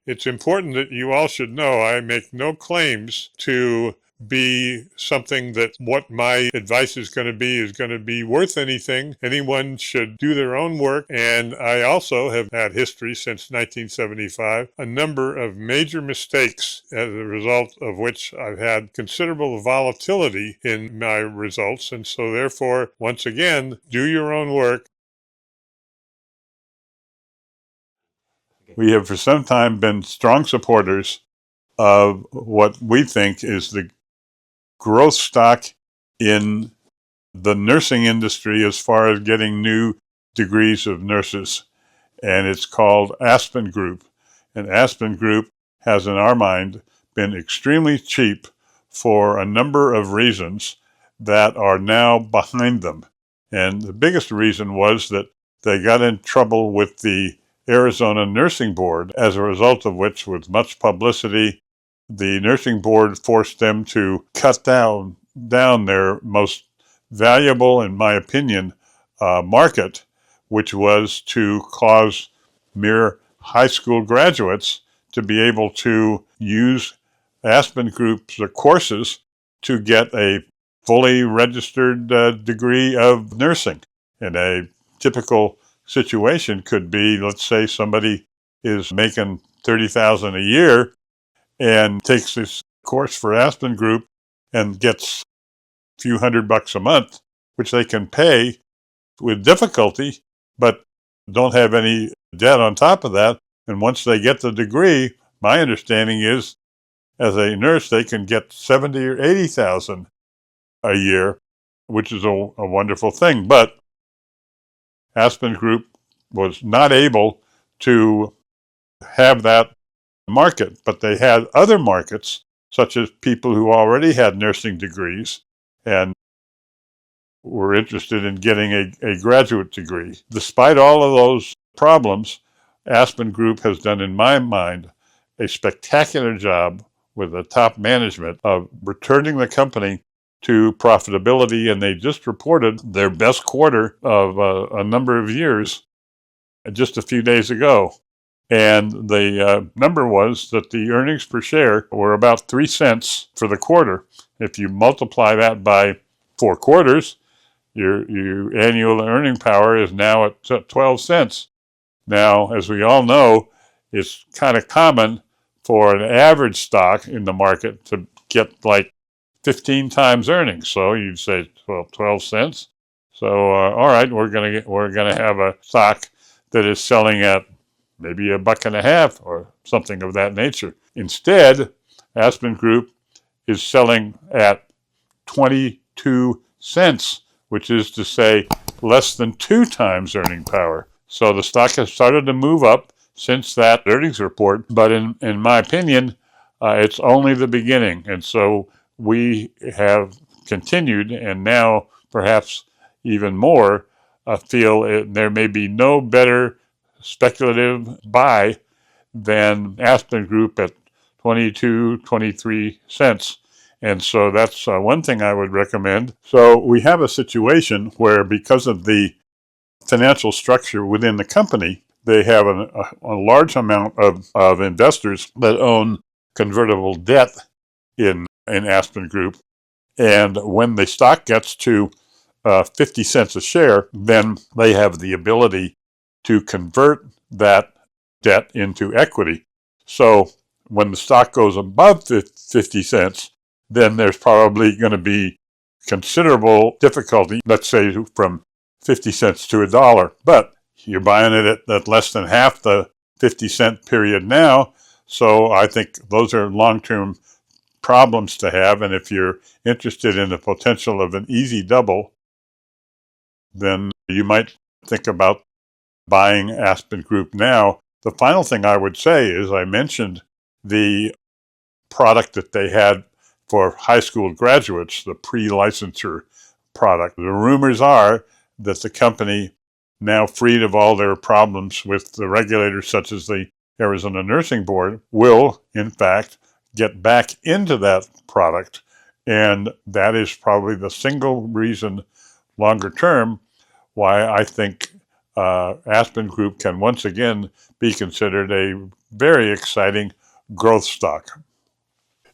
It's important that you all should know I make no claims to be something that what my advice is going to be worth anything. Anyone should do their own work. And I also have had history since 1975, a number of major mistakes as a result of which I've had considerable volatility in my results. And so therefore, once again, do your own work. We have for some time been strong supporters of what we think is the growth stock in the nursing industry as far as getting new degrees of nurses. And it's called Aspen Group. And Aspen Group has, in our mind, been extremely cheap for a number of reasons that are now behind them. And the biggest reason was that they got in trouble with the Arizona Nursing Board, as a result of which, with much publicity, the nursing board forced them to cut down their most valuable, in my opinion, market, which was to cause mere high school graduates to be able to use Aspen Group's courses to get a fully registered degree of nursing. And a typical situation could be, let's say somebody is making $30,000 a year and takes this course for Aspen Group and gets a few $100 a month, which they can pay with difficulty, but don't have any debt on top of that. And once they get the degree, my understanding is, as a nurse, they can get 70 or 80,000 a year, which is a wonderful thing. But Aspen Group was not able to have that market, but they had other markets, such as people who already had nursing degrees and were interested in getting a graduate degree. Despite all of those problems, Aspen Group has done, in my mind, a spectacular job with the top management of returning the company to profitability, and they just reported their best quarter of a number of years just a few days ago. And the number was that the earnings per share were about 3 cents for the quarter. If you multiply that by 4 quarters, your annual earning power is now at 12 cents. Now, as we all know, it's kind of common for an average stock in the market to get like 15 times earnings. So you'd say, well, 12 cents. So, all right, we're gonna have a stock that is selling at maybe $1.50 or something of that nature. Instead, Aspen Group is selling at 22 cents, which is to say less than 2 times earning power. So the stock has started to move up since that earnings report, but in my opinion, it's only the beginning. And so we have continued, and now perhaps even more, feel there may be no better speculative buy than Aspen Group at 22, 23 cents. And so that's one thing I would recommend. So we have a situation where, because of the financial structure within the company, they have a large amount of investors that own convertible debt in Aspen Group. And when the stock gets to 50 cents a share, then they have the ability to convert that debt into equity. So when the stock goes above 50 cents, then there's probably going to be considerable difficulty, let's say from 50 cents to $1. But you're buying it at less than half the 50-cent period now. So I think those are long-term problems to have. And if you're interested in the potential of an easy double, then you might think about buying Aspen Group now. The final thing I would say is, I mentioned the product that they had for high school graduates, the pre-licensure product. The rumors are that the company, now freed of all their problems with the regulators such as the Arizona Nursing Board, will in fact get back into that product. And that is probably the single reason longer term why I think Aspen Group can once again be considered a very exciting growth stock.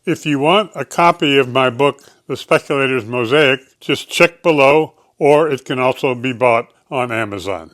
If you want a copy of my book, The Speculator's Mosaic, just check below, or it can also be bought on Amazon.